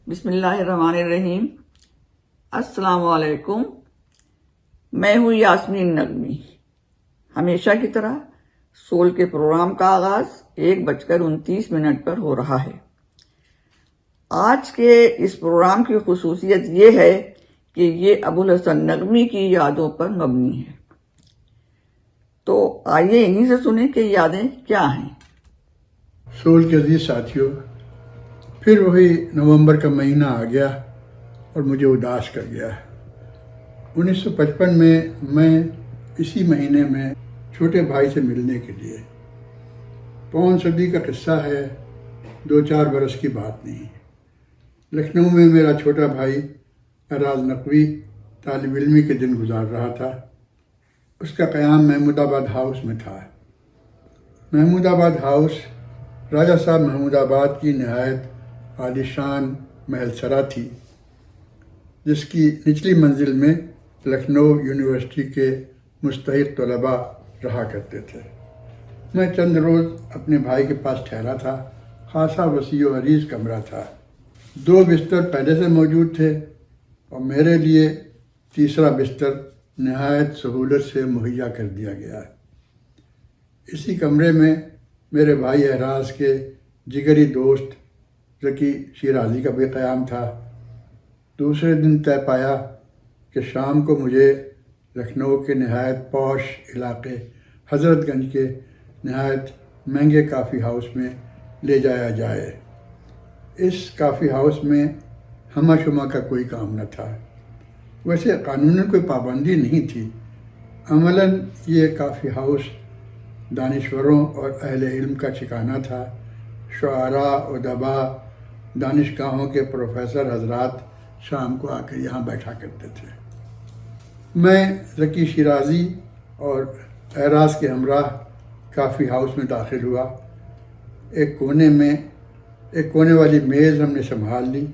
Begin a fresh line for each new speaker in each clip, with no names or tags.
بسم اللہ الرحمن الرحیم۔ السلام علیکم، میں ہوں یاسمین نغمی۔ ہمیشہ کی طرح سول کے پروگرام کا آغاز 1:29 پر ہو رہا ہے۔ آج کے اس پروگرام کی خصوصیت یہ ہے کہ یہ ابوالحسن نغمی کی یادوں پر مبنی ہے، تو آئیے انہی سے سنیں کہ یادیں کیا ہیں۔
سول کے عزیز ساتھیوں، پھر وہی نومبر کا مہینہ آ گیا اور مجھے اداس کر گیا۔ 1955 میں میں اسی مہینے میں چھوٹے بھائی سے ملنے کے لیے، پون صدی کا قصہ ہے، 2-4 برس کی بات نہیں، لکھنؤ میں میرا چھوٹا بھائی اعراز نقوی طالب علمی کے دن گزار رہا تھا۔ اس کا قیام محمود آباد ہاؤس میں تھا۔ محمود آباد ہاؤس راجہ صاحب محمود آباد کی نہایت عالی شان محل سرا تھی، جس کی نچلی منزل میں لکھنؤ یونیورسٹی کے مستحق طلباء رہا کرتے تھے۔ میں چند روز اپنے بھائی کے پاس ٹھہرا تھا۔ خاصا وسیع و عریض کمرہ تھا، 2 بستر پہلے سے موجود تھے اور میرے لیے تیسرا بستر نہایت سہولت سے مہیا کر دیا گیا۔ اسی کمرے میں میرے بھائی اعراز کے جگری دوست ذکی شیرازی کا بھی قیام تھا۔ دوسرے دن طے پایا کہ شام کو مجھے لکھنؤ کے نہایت پوش علاقے حضرت گنج کے نہایت مہنگے کافی ہاؤس میں لے جایا جائے۔ اس کافی ہاؤس میں ہمہ شمہ کا کوئی کام نہ تھا۔ ویسے قانوناً کوئی پابندی نہیں تھی، عملاً یہ کافی ہاؤس دانشوروں اور اہل علم کا ٹھکانہ تھا۔ شعراء، ادباء، دانشگاہوں کے پروفیسر حضرات شام کو آ کر یہاں بیٹھا کرتے تھے۔ میں ذکی شیرازی اور اعراز کے ہمراہ کافی ہاؤس میں داخل ہوا۔ ایک کونے والی میز ہم نے سنبھال لی۔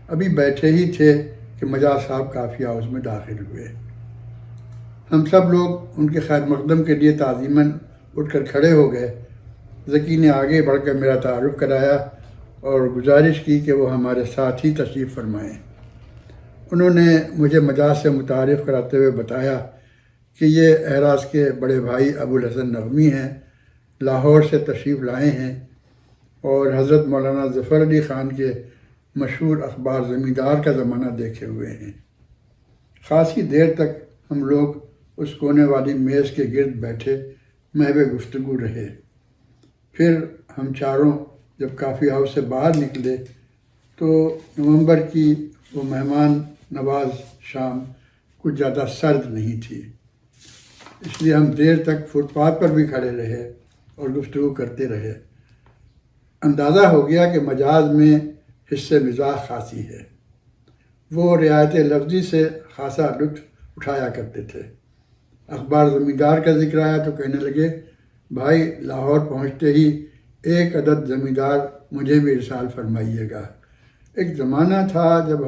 ابھی بیٹھے ہی تھے کہ مجاز صاحب کافی ہاؤس میں داخل ہوئے۔ ہم سب لوگ ان کے خیر مقدم کے لیے تعظیماً اٹھ کر کھڑے ہو گئے۔ ذکی نے آگے بڑھ کر میرا تعارف کرایا اور گزارش کی کہ وہ ہمارے ساتھ ہی تشریف فرمائیں۔ انہوں نے مجھے مجاز سے متعارف کراتے ہوئے بتایا کہ یہ اعراز کے بڑے بھائی ابوالحسن نغمی ہیں، لاہور سے تشریف لائے ہیں اور حضرت مولانا ظفر علی خان کے مشہور اخبار زمیندار کا زمانہ دیکھے ہوئے ہیں۔ خاصی دیر تک ہم لوگ اس کونے والی میز کے گرد بیٹھے محو گفتگو رہے۔ پھر ہم چاروں جب کافی ہاؤس سے باہر نکلے تو نومبر کی وہ مہمان نواز شام کچھ زیادہ سرد نہیں تھی، اس لیے ہم دیر تک فٹ پاتھ پر بھی کھڑے رہے اور گفتگو کرتے رہے۔ اندازہ ہو گیا کہ مجاز میں حصہ مزاح خاصی ہے۔ وہ رعایت لفظی سے خاصا لطف اٹھایا کرتے تھے۔ اخبار زمیندار کا ذکر آیا تو کہنے لگے، بھائی لاہور پہنچتے ہی 1 عدد زمیندار مجھے بھی ارسال فرمائیے گا۔ ایک زمانہ تھا جب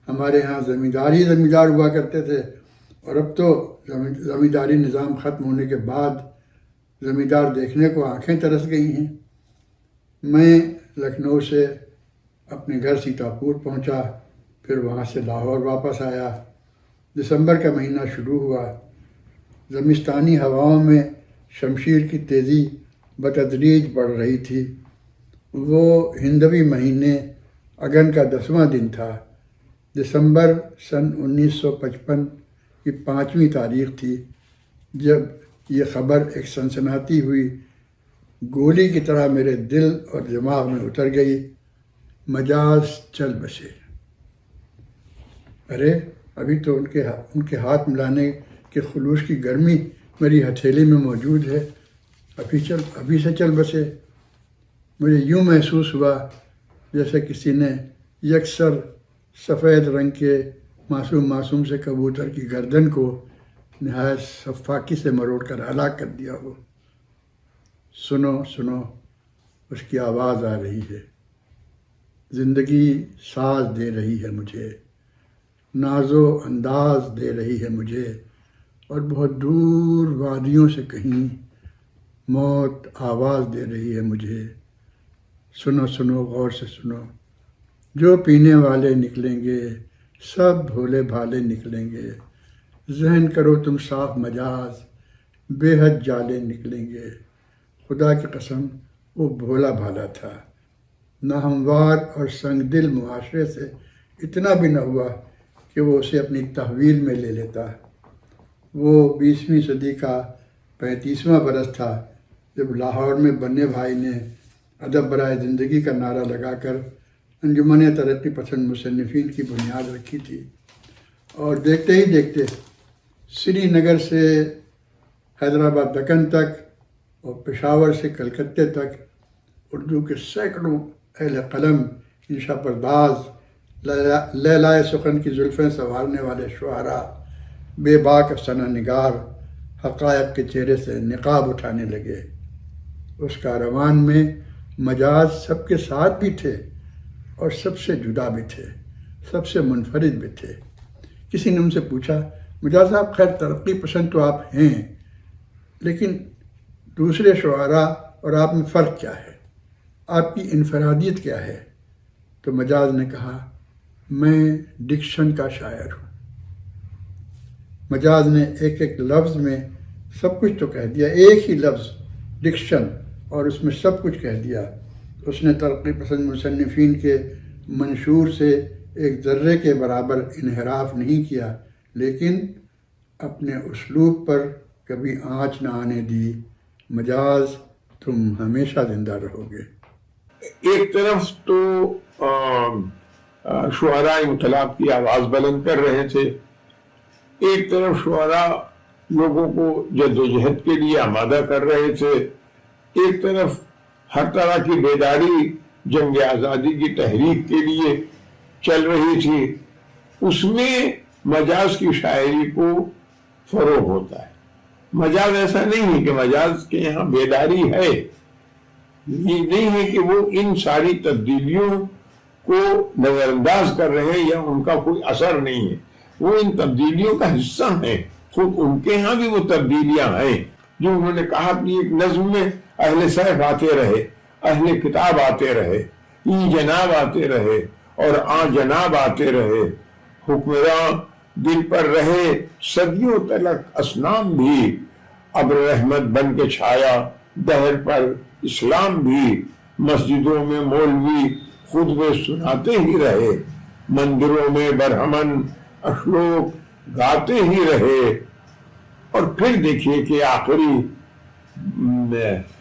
ہمارے ہاں زمیندار ہی زمیندار ہوا کرتے تھے، اور اب تو زمینداری نظام ختم ہونے کے بعد زمیندار دیکھنے کو آنکھیں ترس گئی ہیں۔ میں لکھنؤ سے اپنے گھر سیتاپور پہنچا، پھر وہاں سے لاہور واپس آیا۔ دسمبر کا مہینہ شروع ہوا۔ زمستانی ہواؤں میں شمشیر کی تیزی بتدریج بڑھ رہی تھی۔ وہ ہندوی مہینے اگن کا 10واں دن تھا۔ دسمبر سن 1955 کی 5ویں تاریخ تھی جب یہ خبر ایک سنسناتی ہوئی گولی کی طرح میرے دل اور دماغ میں اتر گئی، مجاز چل بسے۔ ارے ابھی تو ان کے ہاتھ ملانے کے خلوص کی گرمی میری ہتھیلی میں موجود ہے، ابھی سے چل بسے۔ مجھے یوں محسوس ہوا جیسے کسی نے یکسر سفید رنگ کے معصوم سے کبوتر کی گردن کو نہایت شفاقی سے مروڑ کر ہلاک کر دیا ہو۔ سنو سنو، اس کی آواز آ رہی ہے، زندگی ساز دے رہی ہے مجھے، ناز و انداز دے رہی ہے مجھے، اور بہت دور وادیوں سے کہیں موت آواز دے رہی ہے مجھے۔ سنو سنو، غور سے سنو، جو پینے والے نکلیں گے سب بھولے بھالے نکلیں گے، ذہن کرو تم صاف مجاز بے حد جالے نکلیں گے۔ خدا کی قسم وہ بھولا بھالا تھا، ناہموار اور سنگ دل معاشرے سے اتنا بھی نہ ہوا کہ وہ اسے اپنی تحویل میں لے لیتا۔ وہ 20ویں صدی کا 35واں برس تھا جب لاہور میں بننے بھائی نے ادب برائے زندگی کا نعرہ لگا کر انجمن ترقی پسند مصنفین کی بنیاد رکھی تھی، اور دیکھتے ہی دیکھتے سری نگر سے حیدرآباد دکن تک اور پشاور سے کلکتے تک اردو کے سینکڑوں اہل قلم، انشا پرداز، لیلائے سخن کی زلفیں سنوارنے والے شعراء، بے باک افسانہ نگار حقائق کے چہرے سے نقاب اٹھانے لگے۔ اس کاروان میں مجاز سب کے ساتھ بھی تھے اور سب سے جدا بھی تھے، سب سے منفرد بھی تھے۔ کسی نے ان سے پوچھا، مجاز صاحب خیر ترقی پسند تو آپ ہیں، لیکن دوسرے شعراء اور آپ میں فرق کیا ہے؟ آپ کی انفرادیت کیا ہے؟ تو مجاز نے کہا، میں ڈکشن کا شاعر ہوں۔ مجاز نے ایک ایک لفظ میں سب کچھ تو کہہ دیا، ایک ہی لفظ ڈکشن، اور اس میں سب کچھ کہہ دیا۔ اس نے ترقی پسند مصنفین کے منشور سے ایک ذرے کے برابر انحراف نہیں کیا، لیکن اپنے اسلوب پر کبھی آنچ نہ آنے دی۔ مجاز تم ہمیشہ زندہ رہو گے۔
ایک طرف تو شعراء انقلاب کی آواز بلند کر رہے تھے، ایک طرف شعراء لوگوں کو جدوجہد کے لیے آمادہ کر رہے تھے، ایک طرف ہر طرح کی بیداری جنگ آزادی کی تحریک کے لیے چل رہی تھی۔ اس میں مجاز کی شاعری کو فروغ ہوتا ہے۔ مجاز ایسا نہیں ہے کہ مجاز کے یہاں بیداری ہے، یہ نہیں ہے کہ وہ ان ساری تبدیلیوں کو نظر انداز کر رہے ہیں یا ان کا کوئی اثر نہیں ہے، وہ ان تبدیلیوں کا حصہ ہیں۔ خود ان کے ہاں بھی وہ تبدیلیاں ہیں جو انہوں نے کہا کہ ایک نظم میں اہل سیف آتے رہے، اہل کتاب آتے رہے، ای جناب آتے رہے اور آ جناب آتے رہے، حکمراں دل پر رہے صدیوں تلک اسنام بھی، ابر رحمت بن کے چھایا دہر پر اسلام بھی، مسجدوں میں مولوی خطبے سناتے ہی رہے، مندروں میں برہمن اشلوک گاتے ہی رہے۔ اور پھر دیکھیے کہ آخری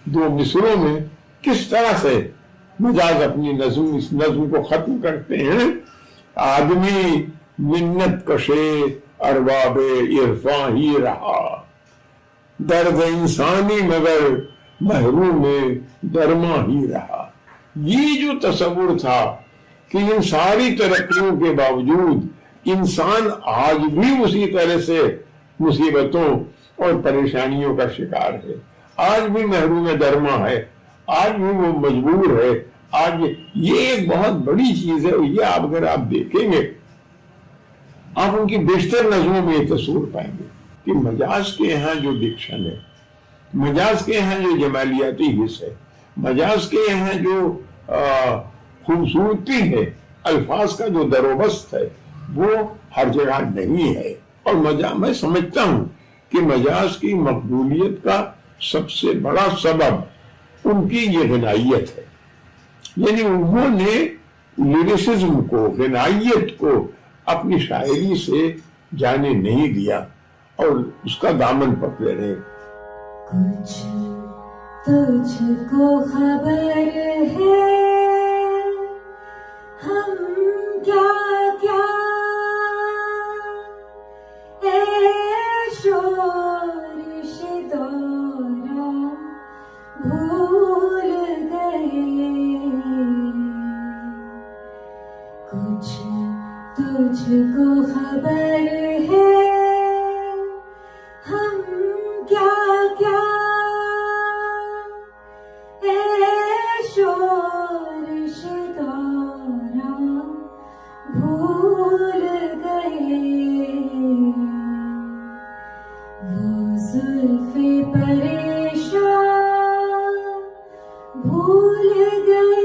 دو مصروں میں کس طرح سے مجاز اپنی اس نظم کو ختم کرتے ہیں، آدمی منت کشے ارباب عرفاں ہی رہا، درد انسانی مگر محروم درما ہی رہا۔ یہ جو تصور تھا کہ ان ساری ترقیوں کے باوجود انسان آج بھی اسی طرح سے مصیبتوں اور پریشانیوں کا شکار ہے، آج بھی محروم درما ہے، آج بھی وہ مجبور ہے، آج یہ ایک بہت بڑی چیز ہے۔ یہ اگر آپ دیکھیں گے، آپ ان کی بیشتر نظموں میں یہ تصور پائیں گے کہ مجاز کے یہاں جو ڈکشن ہے، مجاز کے یہاں جو جمالیاتی حص ہے، مجاز کے یہاں جو خوبصورتی ہے، الفاظ کا جو دروبست ہے، وہ ہر جگہ نہیں ہے۔ اور میں سمجھتا ہوں کہ مجاز کی مقبولیت کا سب سے بڑا سبب ان کی یہ غنائیت ہے، یعنی انہوں نے لیریسزم کو، غنائیت کو اپنی شاعری سے جانے نہیں دیا اور اس کا دامن پکڑے رہے۔
کچھ تجھ کو خبر ہے ہم کیا کیا شورش دورہ بھول گئے، کچھ تجھ کو خبر ہے ہم کیا کیا شورش دورہ بھول گئے، وہ زلف پریشان بھول گئے،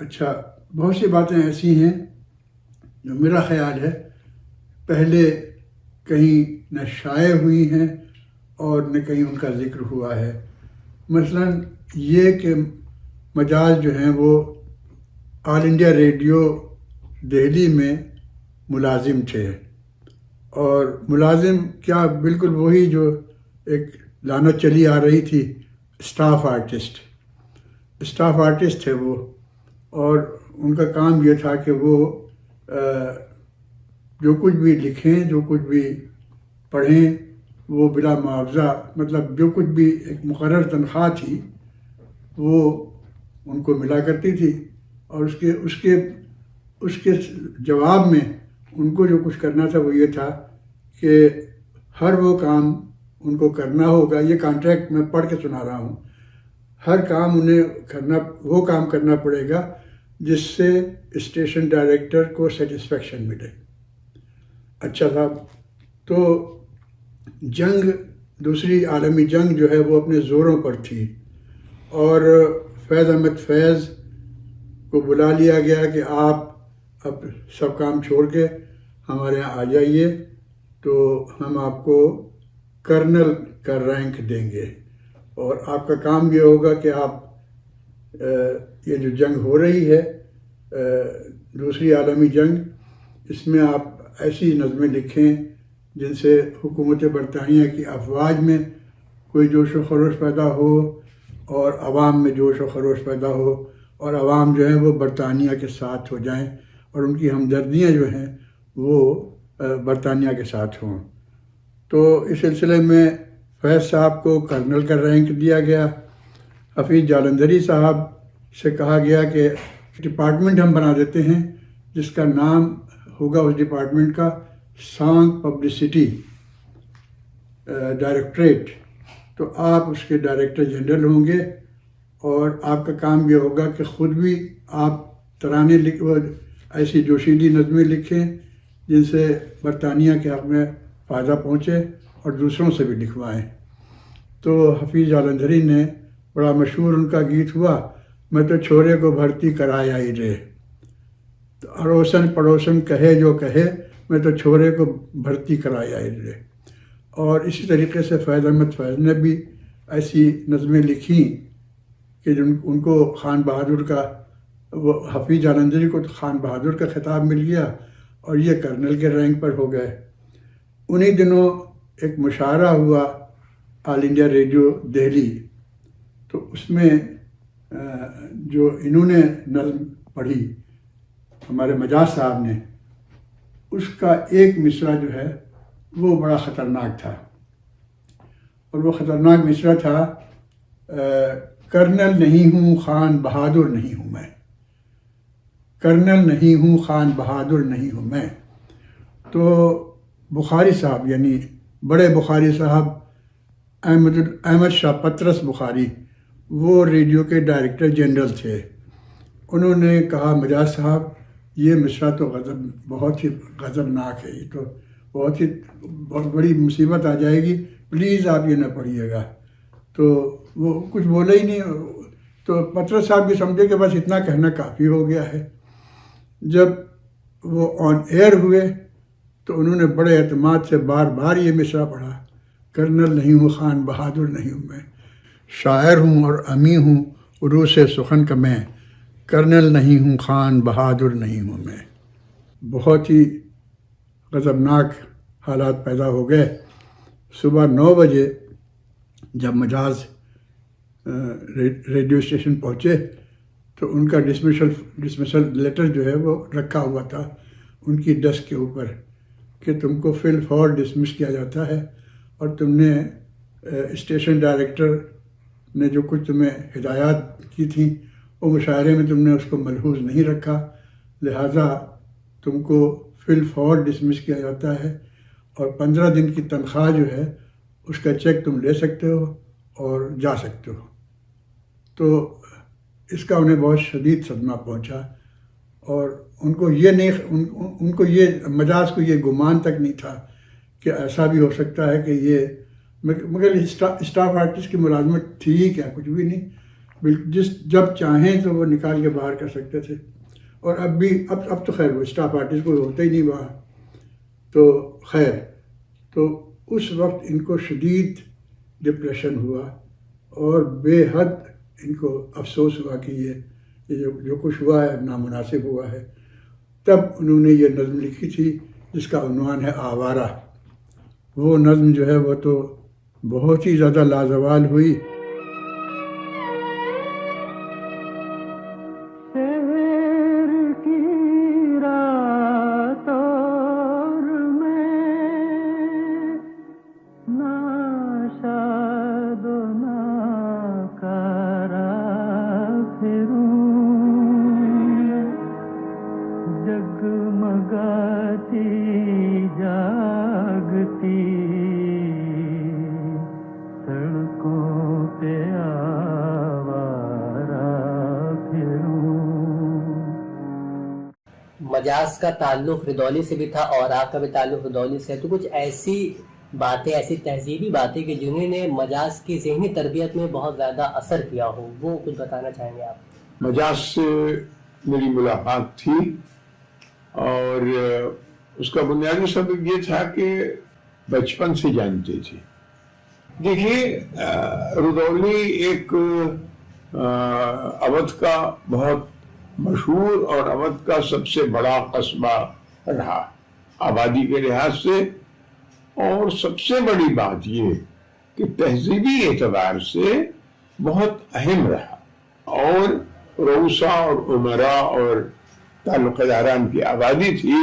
اچھا، بہت سی باتیں ایسی ہیں جو میرا خیال ہے پہلے کہیں نہ شائع ہوئی ہیں اور نہ کہیں ان کا ذکر ہوا ہے. مثلا یہ کہ مجاز جو ہیں وہ آل انڈیا ریڈیو دہلی میں ملازم تھے، اور ملازم کیا بالکل وہی جو ایک لعنت چلی آ رہی تھی، اسٹاف آرٹسٹ تھے وہ، اور ان کا کام یہ تھا کہ وہ جو کچھ بھی لکھیں، جو کچھ بھی پڑھیں، وہ بلا معاوضہ، مطلب جو کچھ بھی ایک مقرر تنخواہ تھی وہ ان کو ملا کرتی تھی، اور اس کے جواب میں ان کو جو کچھ کرنا تھا وہ یہ تھا کہ ہر وہ کام ان کو کرنا ہوگا. یہ کانٹریکٹ میں پڑھ کے سنا رہا ہوں. ہر کام انہیں وہ کام کرنا پڑے گا جس سے اسٹیشن ڈائریکٹر کو سیٹسفیکشن ملے. اچھا صاحب، تو دوسری عالمی جنگ جو ہے وہ اپنے زوروں پر تھی، اور فیض احمد فیض کو بلا لیا گیا کہ آپ اب سب کام چھوڑ کے ہمارے یہاں آ جائیے تو ہم آپ کو کرنل کا رینک دیں گے، اور آپ کا کام یہ ہوگا کہ آپ یہ جو جنگ ہو رہی ہے دوسری عالمی جنگ، اس میں آپ ایسی نظمیں لکھیں جن سے حکومت برطانیہ کی افواج میں کوئی جوش و خروش پیدا ہو، اور عوام میں جوش و خروش پیدا ہو، اور عوام جو ہیں وہ برطانیہ کے ساتھ ہو جائیں، اور ان کی ہمدردیاں جو ہیں وہ برطانیہ کے ساتھ ہوں. تو اس سلسلے میں فیض صاحب کو کرنل کا رینک دیا گیا. حفیظ جالندھری صاحب سے کہا گیا کہ ڈپارٹمنٹ ہم بنا دیتے ہیں جس کا نام ہوگا اس ڈپارٹمنٹ کا سانگ پبلسٹی ڈائریکٹریٹ، تو آپ اس کے ڈائریکٹر جنرل ہوں گے، اور آپ کا کام یہ ہوگا کہ خود بھی آپ ترانے ایسی جوشیلی نظمیں لکھیں جن سے برطانیہ کے حق میں فائدہ پہنچے، اور دوسروں سے بھی لکھوائیں. تو حفیظ جالندھری نے بڑا مشہور ان کا گیت ہوا، میں تو چھورے کو بھرتی کرایا ہی رے، تو اڑوسن پڑوسن کہے جو کہے، میں تو چھورے کو بھرتی کرایا ہی رے. اور اسی طریقے سے فیض احمد فیض نے بھی ایسی نظمیں لکھیں کہ ان کو خان بہادر کا، وہ حفیظ جالندھری کو خان بہادر کا خطاب مل گیا، اور یہ کرنل کے رینک پر ہو گئے. انہی دنوں ایک مشاعرہ ہوا آل انڈیا ریڈیو دہلی، تو اس میں جو انہوں نے نظم پڑھی ہمارے مجاز صاحب نے، اس کا ایک مصرع جو ہے وہ بڑا خطرناک تھا، اور وہ خطرناک مصرع تھا، کرنل نہیں ہوں خان بہادر نہیں ہوں میں، کرنل نہیں ہوں خان بہادر نہیں ہوں میں. تو بخاری صاحب، یعنی بڑے بخاری صاحب احمد شاہ پطرس بخاری، وہ ریڈیو کے ڈائریکٹر جنرل تھے. انہوں نے کہا مجاز صاحب یہ مصرع تو بہت ہی غضبناک ہے، یہ تو بہت بڑی مصیبت آ جائے گی، پلیز آپ یہ نہ پڑھیے گا. تو وہ کچھ بولے ہی نہیں. تو پطرس صاحب بھی سمجھے کہ بس اتنا کہنا کافی ہو گیا ہے. جب وہ آن ایئر ہوئے تو انہوں نے بڑے اعتماد سے بار بار یہ مصرع پڑھا، کرنل نہیں ہوں خان بہادر نہیں ہوں میں، شاعر ہوں اور امی ہوں عروس سخن کا میں، کرنل نہیں ہوں خان بہادر نہیں ہوں میں. بہت ہی غضبناک حالات پیدا ہو گئے. صبح 9 بجے جب مجاز ریڈیو اسٹیشن پہنچے تو ان کا ڈسمسل لیٹر جو ہے وہ رکھا ہوا تھا ان کی ڈیسک کے اوپر کہ تم کو فی الفور ڈسمس کیا جاتا ہے، اور تم نے اسٹیشن ڈائریکٹر نے جو کچھ تمہیں ہدایات کی تھیں وہ مشاعرے میں تم نے اس کو ملحوظ نہیں رکھا، لہٰذا تم کو فی الفور ڈسمس کیا جاتا ہے، اور 15 دن کی تنخواہ جو ہے اس کا چیک تم لے سکتے ہو اور جا سکتے ہو. تو اس کا انہیں بہت شدید صدمہ پہنچا، اور ان کو یہ مجاز کو یہ گمان تک نہیں تھا کہ ایسا بھی ہو سکتا ہے کہ یہ، مگر اسٹاف آرٹسٹ کی ملازمت تھی ہی کیا، کچھ بھی نہیں. جب چاہیں تو وہ نکال کے باہر کر سکتے تھے. اور اب تو خیر وہ اسٹاف آرٹسٹ کوئی ہوتا ہی نہیں وہاں. تو خیر تو اس وقت ان کو شدید ڈپریشن ہوا اور بے حد ان کو افسوس ہوا کہ یہ جو کچھ ہوا ہے نامناسب ہوا ہے. تب انہوں نے یہ نظم لکھی تھی جس کا عنوان ہے آوارہ. وہ نظم جو ہے وہ تو بہت ہی زیادہ لازوال ہوئی.
مجاز کا تعلق رضولی سے بھی تھا اور آپ کا بھی تعلق رضولی سے ہے، تو کچھ ایسی باتیں، ایسی تہذیبی باتیں کہ جنہوں نے مجاز کی ذہنی تربیت میں بہت زیادہ اثر کیا ہو، وہ کچھ بتانا چاہیں گے آپ؟
مجاز سے میری ملاقات تھی اور اس کا بنیادی سبب یہ تھا کہ بچپن سے جانتے تھے. دیکھیے رضولی ایک اودھ کا بہت مشہور اور اودھ کا سب سے بڑا قصبہ رہا آبادی کے لحاظ سے، اور سب سے بڑی بات یہ کہ تہذیبی اعتبار سے بہت اہم رہا. اور روسا اور عمرا اور تعلق داران کی آبادی تھی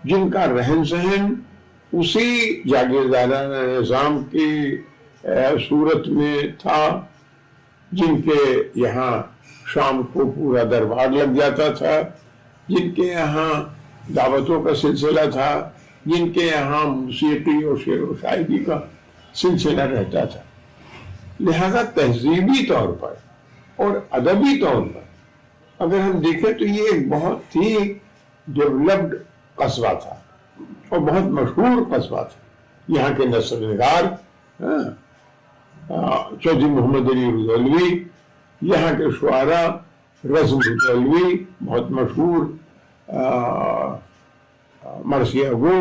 جن کا رہن سہن اسی جاگیردارانہ نظام کی صورت میں تھا، جن کے یہاں شام کو پورا دربار لگ جاتا تھا، جن کے یہاں دعوتوں کا سلسلہ تھا، جن کے یہاں موسیقی اور شعر و شاعری کا سلسلہ رہتا تھا. لہذا تہذیبی طور پر اور ادبی طور پر اگر ہم دیکھیں تو یہ ایک بہت ہی ڈیولپڈ قصبہ تھا اور بہت مشہور قصبہ تھا. یہاں کے نثر نگار چودھری محمد علی رضولوی، یہاں کے شعراء رزم رضولوی بہت مشہور مرثیہ گو،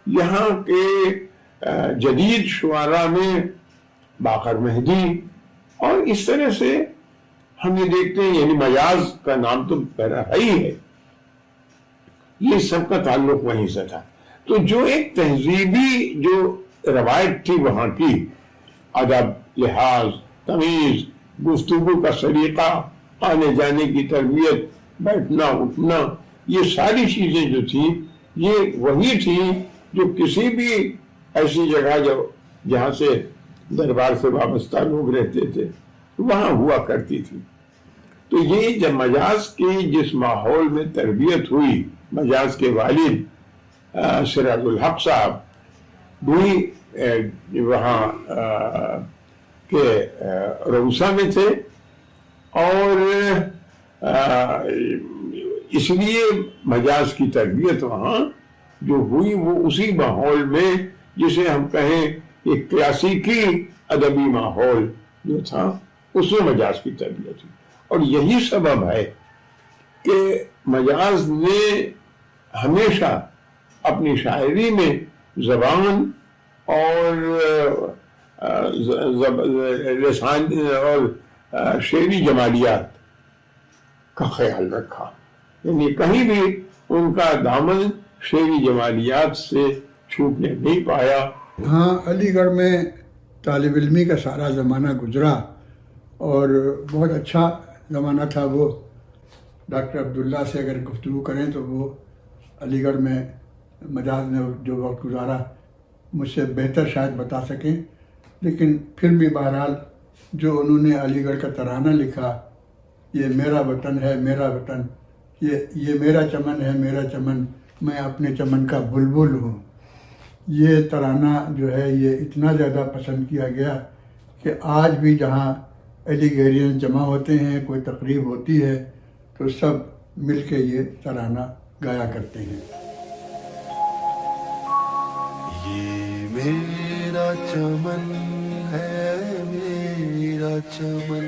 یہاں کے جدید شعراء میں باقر مہدی، اور اس طرح سے ہم یہ دیکھتے ہیں، یعنی مجاز کا نام تو پہلا ہی ہے، یہ سب کا تعلق وہیں سے تھا. تو جو ایک تہذیبی جو روایت تھی وہاں کی، ادب، لحاظ، تمیز، گفتگو کا سلیقہ، آنے جانے کی تربیت، بیٹھنا اٹھنا، یہ ساری چیزیں جو تھیں یہ وہی تھیں جو کسی بھی ایسی جگہ جہاں سے دربار سے وابستہ لوگ رہتے تھے وہاں ہوا کرتی تھی. تو یہ جب مجاز کی جس ماحول میں تربیت ہوئی، مجاز کے والد سراج الحق صاحب بھی وہاں کے روسا میں تھے، اور اس لیے مجاز کی تربیت وہاں جو ہوئی وہ اسی ماحول میں جسے ہم کہیں ایک کلاسیکی ادبی ماحول جو تھا اس میں مجاز کی تربیت ہوئی. اور یہی سبب ہے کہ مجاز نے ہمیشہ اپنی شاعری میں زبان اور لسان اور شعری جمالیات کا خیال رکھا، یعنی کہیں بھی ان کا دامن شعری جمالیات سے چھوٹنے نہیں پایا.
ہاں، علی گڑھ میں طالب علمی کا سارا زمانہ گزرا اور بہت اچھا زمانہ تھا وہ. ڈاکٹر عبداللہ سے اگر گفتگو کریں تو وہ علی گڑھ میں مجاز نے جو وقت گزارا مجھ سے بہتر شاید بتا سکیں، لیکن پھر بھی بہرحال جو انہوں نے علی گڑھ کا ترانہ لکھا، یہ میرا وطن ہے میرا وطن، یہ میرا چمن ہے میرا چمن، میں اپنے چمن کا بلبل ہوں، یہ ترانہ جو ہے یہ اتنا زیادہ پسند کیا گیا کہ آج بھی جہاں علی گہریاں جمع ہوتے ہیں، کوئی تقریب ہوتی ہے تو سب مل کے یہ ترانہ گایا کرتے ہیں.
یہ میرا چمن ہے میرا چمن،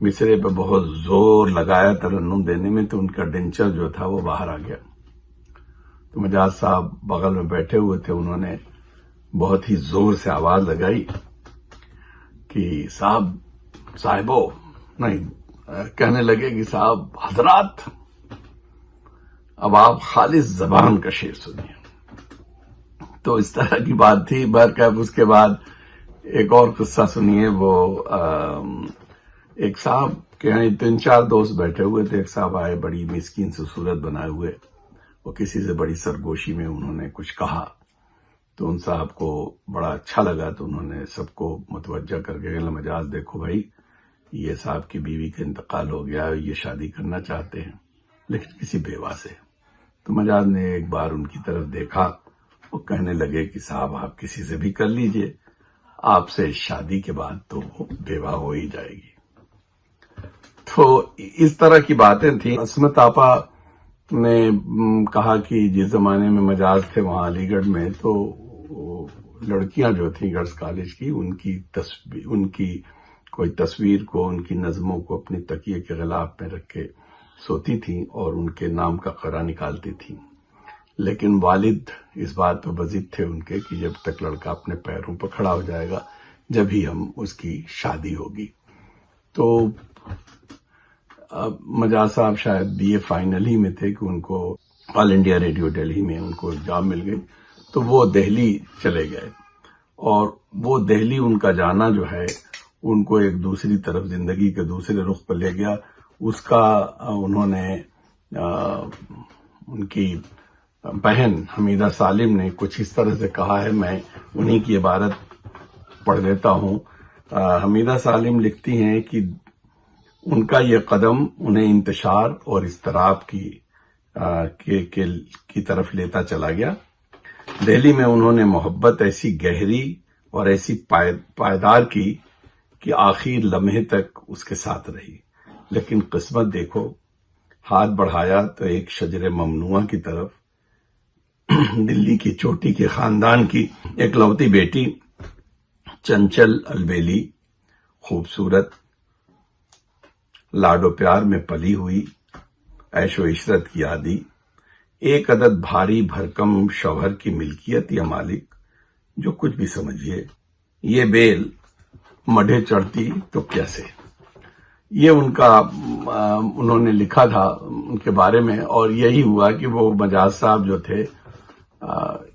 مصرے پہ بہت زور لگایا ترنم دینے میں تو ان کا ڈنچر جو تھا وہ باہر آ گیا. تو مجاز صاحب بغل میں بیٹھے ہوئے تھے, انہوں نے بہت ہی زور سے آواز لگائی کہ صاحبو نہیں, کہنے لگے کہ صاحب حضرات اب آپ خالص زبان کا شعر سنیے. تو اس طرح کی بات تھی. برکب اس کے بعد ایک اور قصہ سنیے. وہ ایک صاحب کے یہاں 3-4 دوست بیٹھے ہوئے تھے. ایک صاحب آئے بڑی مسکین سے صورت بنائے ہوئے, وہ کسی سے بڑی سرگوشی میں انہوں نے کچھ کہا تو ان صاحب کو بڑا اچھا لگا, تو انہوں نے سب کو متوجہ کر کے کہا مجاز دیکھو بھائی, یہ صاحب کی بیوی کا انتقال ہو گیا, یہ شادی کرنا چاہتے ہیں لیکن کسی بیوہ سے. تو مجاز نے ایک بار ان کی طرف دیکھا, وہ کہنے لگے کہ صاحب آپ کسی سے بھی کر لیجئے, آپ سے شادی کے بعد تو وہ بیوہ ہو ہی جائے گی. تو اس طرح کی باتیں تھیں. عصمت آپا نے کہا کہ جس زمانے میں مجاز تھے وہاں علی گڑھ میں, تو لڑکیاں جو تھیں گرلز کالج کی, ان کی کوئی تصویر کو, ان کی نظموں کو اپنی تکیے کے غلاف میں رکھ کے سوتی تھیں اور ان کے نام کا قرعہ نکالتی تھیں. لیکن والد اس بات پہ بضد تھے ان کے کہ جب تک لڑکا اپنے پیروں پر کھڑا ہو جائے گا جب ہی ہم اس کی شادی ہوگی. تو مجاز صاحب شاید BA فائنل ہی میں تھے کہ ان کو آل انڈیا ریڈیو دہلی میں ان کو جاب مل گئی, تو وہ دہلی چلے گئے. اور وہ دہلی ان کا جانا جو ہے ان کو ایک دوسری طرف, زندگی کے دوسرے رخ پر لے گیا. اس کا انہوں نے ان کی بہن حمیدہ سالم نے کچھ اس طرح سے کہا ہے, میں انہی کی عبارت پڑھ دیتا ہوں. حمیدہ سالم لکھتی ہیں کہ ان کا یہ قدم انہیں انتشار اور اضطراب کی طرف لیتا چلا گیا. دہلی میں انہوں نے محبت ایسی گہری اور ایسی پائیدار کی کہ آخر لمحے تک اس کے ساتھ رہی. لیکن قسمت دیکھو, ہاتھ بڑھایا تو ایک شجر ممنوعہ کی طرف. دلی کی چوٹی کے خاندان کی ایک لوتی بیٹی, چنچل البیلی, خوبصورت, لاڈ و پیار میں پلی ہوئی, عیش و عشرت کی عادی, ایک عدد بھاری بھرکم شوہر کی ملکیت یا مالک, جو کچھ بھی سمجھیے. یہ بیل مڈھے چڑھتی تو کیسے. یہ ان کا انہوں نے لکھا تھا ان کے بارے میں. اور یہی ہوا کہ وہ مجاز صاحب جو تھے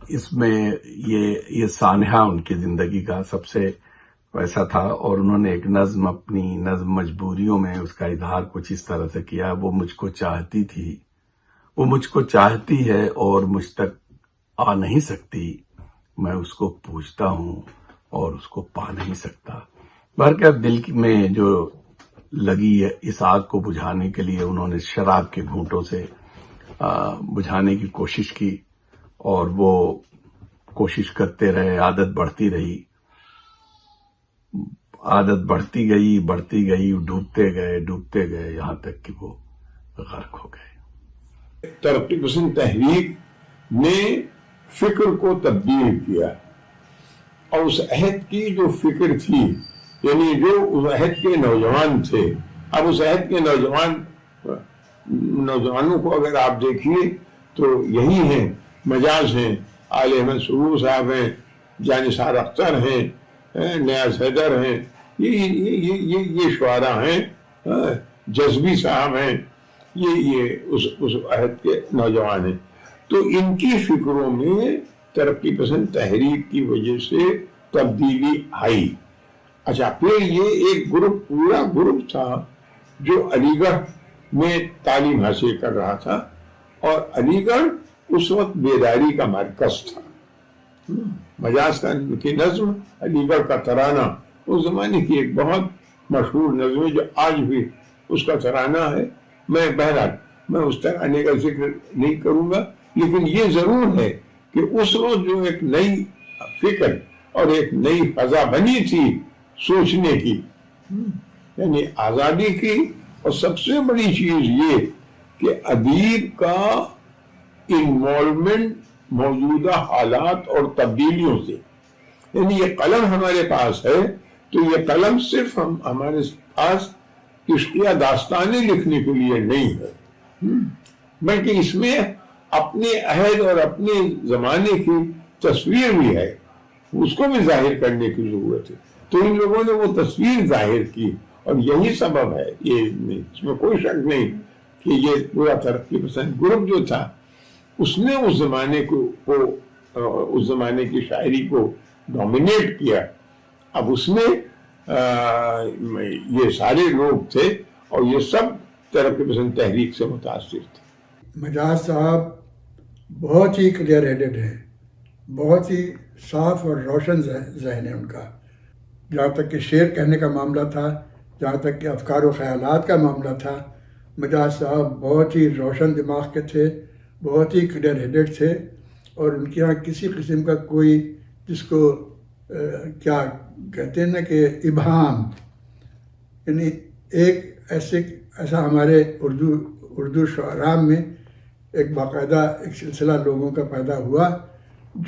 اس میں یہ سانحہ ان کی زندگی کا سب سے ویسا تھا. اور انہوں نے ایک نظم, اپنی نظم مجبوریوں میں اس کا اظہار کچھ اس طرح سے کیا. وہ مجھ کو چاہتی تھی, وہ مجھ کو چاہتی ہے اور مجھ تک آ نہیں سکتی, میں اس کو پوچھتا ہوں اور اس کو پا نہیں سکتا. بہرکیف دل میں جو لگی ہے اس آگ کو بجھانے کے لیے انہوں نے شراب کے گھونٹوں سے بجھانے کی کوشش کی, اور وہ کوشش کرتے رہے. عادت بڑھتی رہی, عادت بڑھتی گئی, ڈوبتے گئے یہاں تک کہ وہ غرق ہو گئے.
ترقی پسند تحریک نے فکر کو تبدیل کیا, اور اس عہد کی جو فکر تھی, یعنی جو اس عہد کے نوجوان تھے, اب اس عہد کے نوجوانوں کو اگر آپ دیکھیے تو یہی ہیں, مجاز ہیں, آل احمد سرور صاحب ہیں, جانثار اختر ہیں, نیاز حیدر ہیں, یہ شعراء ہیں, جذبی صاحب ہیں, یہ اس عہد کے نوجوان ہیں. تو ان کی فکروں میں ترقی پسند تحریک کی وجہ سے تبدیلی آئی. اچھا, پھر یہ ایک پورا گروپ تھا جو علی گڑھ میں تعلیم حاصل کر رہا تھا, اور علی گڑھ اس وقت بیداری کا مرکز تھا. مجاز کی نظم, علی گڑھ کا ترانہ, اس زمانے کی ایک بہت مشہور نظم ہے جو آج بھی اس کا ترانہ ہے. میں اس ترانے کا ذکر نہیں کروں گا, لیکن یہ ضرور ہے کہ اس وقت جو ایک نئی فکر اور ایک نئی فضا بنی تھی سوچنے کی, یعنی آزادی کی, اور سب سے بڑی چیز یہ کہ ادیب کا انوالومنٹ موجودہ حالات اور تبدیلیوں سے. یعنی یہ قلم ہمارے پاس ہے تو یہ قلم صرف ہمارے پاس عشقیہ داستانیں لکھنے کے لیے نہیں ہے، بلکہ اس میں اپنے عہد اور اپنے زمانے کی تصویر بھی ہے، اس کو بھی ظاہر کرنے کی ضرورت ہے۔ تو ان لوگوں نے وہ تصویر ظاہر کی، اور یہی سبب ہے، اس میں کوئی شک نہیں کہ یہ پورا ترقی پسند گروپ جو تھا اس نے اس زمانے کو اس زمانے کی شاعری کو ڈومینیٹ کیا۔ اب اس میں یہ سارے لوگ تھے اور یہ سب ترقی پسند تحریک سے متاثر تھے۔
مجاز صاحب بہت ہی کلیئر ہیڈڈ ہیں، بہت ہی صاف اور روشن ذہن ہے ان کا، جہاں تک کہ شعر کہنے کا معاملہ تھا، جہاں تک کہ افکار و خیالات کا معاملہ تھا، مجاز صاحب بہت ہی روشن دماغ کے تھے، بہت ہی کلیئر ہیڈڈ تھے، اور ان کے یہاں کسی قسم کا کوئی، جس کو کیا کہتے ہیں نا کہ ابہام، یعنی ایسا ہمارے اردو شعراء میں ایک باقاعدہ ایک سلسلہ لوگوں کا پیدا ہوا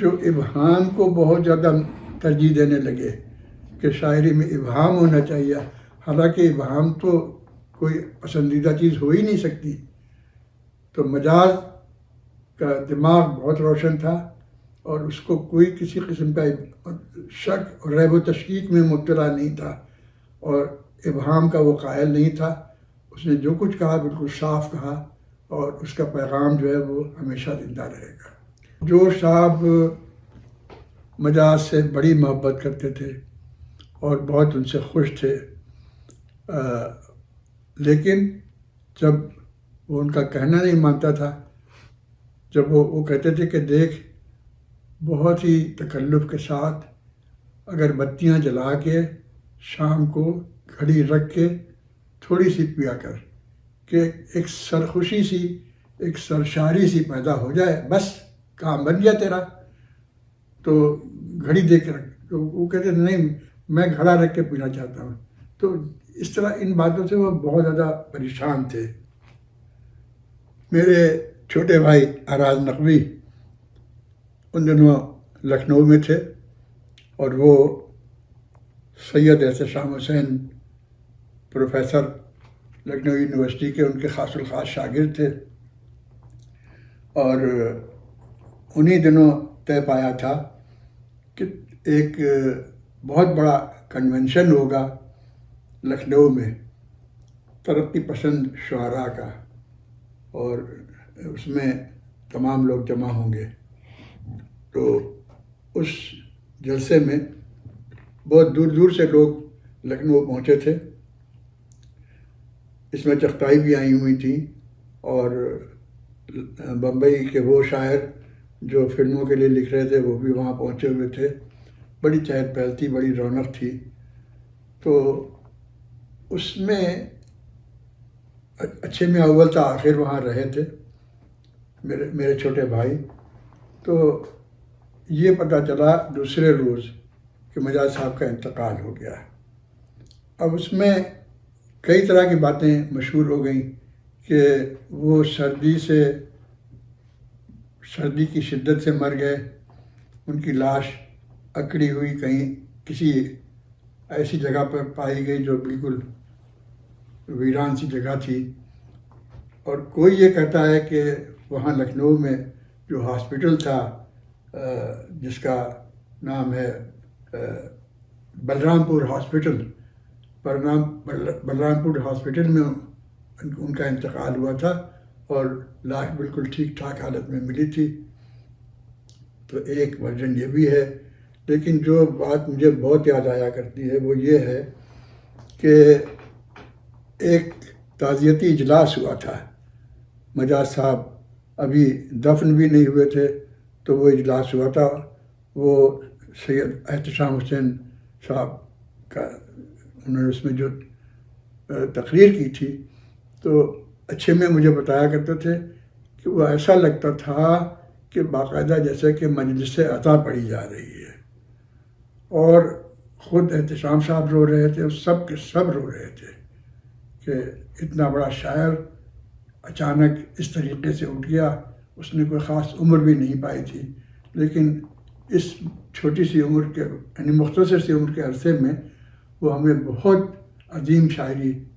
جو ابہام کو بہت زیادہ ترجیح دینے لگے کہ شاعری میں ابہام ہونا چاہیے، حالانکہ ابہام تو کوئی پسندیدہ چیز ہو ہی نہیں سکتی۔ تو مجاز کا دماغ بہت روشن تھا، اور اس کو کوئی کسی قسم کا شک اور ریب و تشکیک میں مبتلا نہیں تھا، اور ابہام کا وہ قائل نہیں تھا۔ اس نے جو کچھ کہا بالکل صاف کہا، اور اس کا پیغام جو ہے وہ ہمیشہ زندہ رہے گا۔ جوش صاحب مجاز سے بڑی محبت کرتے تھے اور بہت ان سے خوش تھے، لیکن جب وہ ان کا کہنا نہیں مانتا تھا، جب وہ کہتے تھے کہ دیکھ بہت ہی تکلف کے ساتھ اگر بتیاں جلا کے شام کو گھڑی رکھ کے تھوڑی سی پیا کر کہ ایک سرخوشی سی، ایک سرشاری سی پیدا ہو جائے، بس کام بن گیا تیرا، تو گھڑی دے کے رکھ۔ تو وہ کہتے تھے نہیں، میں گھڑا رکھ کے پینا چاہتا ہوں۔ تو اس طرح ان باتوں سے وہ بہت زیادہ پریشان تھے۔ میرے چھوٹے بھائی اراز نقوی ان دنوں لکھنؤ میں تھے، اور وہ سید احتشام حسین پروفیسر لکھنؤ یونیورسٹی کے ان کے خاص الخاص شاگرد تھے، اور انہی دنوں طے پایا تھا کہ ایک بہت بڑا کنونشن ہوگا لکھنؤ میں ترقی پسند شعراء کا، اور اس میں تمام لوگ جمع ہوں گے۔ تو اس جلسے میں بہت دور دور سے لوگ لکھنؤ پہنچے تھے، اس میں چغتائی بھی آئی ہوئی تھیں، اور بمبئی کے وہ شاعر جو فلموں کے لیے لکھ رہے تھے وہ بھی وہاں پہنچے ہوئے تھے۔ بڑی چہل پہل تھی، بڑی رونق تھی۔ تو اس میں اچھے میں اول تا آخر وہاں رہے تھے میرے چھوٹے بھائی۔ تو یہ پتہ چلا دوسرے روز کہ مجاز صاحب کا انتقال ہو گیا۔ اب اس میں کئی طرح کی باتیں مشہور ہو گئیں کہ وہ سردی کی شدت سے مر گئے، ان کی لاش اکڑی ہوئی کہیں کسی ایسی جگہ پر پائی گئی جو بالکل ویران سی جگہ تھی، اور کوئی یہ کہتا ہے کہ وہاں لکھنؤ میں جو ہاسپٹل تھا جس کا نام ہے بلرام پور ہاسپٹل، بلرام پور ہاسپٹل میں ان کا انتقال ہوا تھا، اور لاش بالکل ٹھیک ٹھاک حالت میں ملی تھی۔ تو ایک ورژن یہ بھی ہے، لیکن جو بات مجھے بہت یاد آیا کرتی ہے وہ یہ ہے کہ ایک تعزیتی اجلاس ہوا تھا، مجاز صاحب ابھی دفن بھی نہیں ہوئے تھے، تو وہ اجلاس ہوا تھا، وہ سید احتشام حسین صاحب کا انہوں نے اس میں جو تقریر کی تھی، تو اچھے میں مجھے بتایا کرتے تھے کہ وہ ایسا لگتا تھا کہ باقاعدہ جیسے کہ مجلس عطا پڑھی جا رہی ہے، اور خود احتشام صاحب رو رہے تھے، سب کے سب رو رہے تھے کہ اتنا بڑا شاعر اچانک اس طریقے سے اٹھ گیا۔ اس نے کوئی خاص عمر بھی نہیں پائی تھی، لیکن اس چھوٹی سی عمر کے یعنی مختصر سی عمر کے عرصے میں وہ ہمیں بہت عظیم شاعری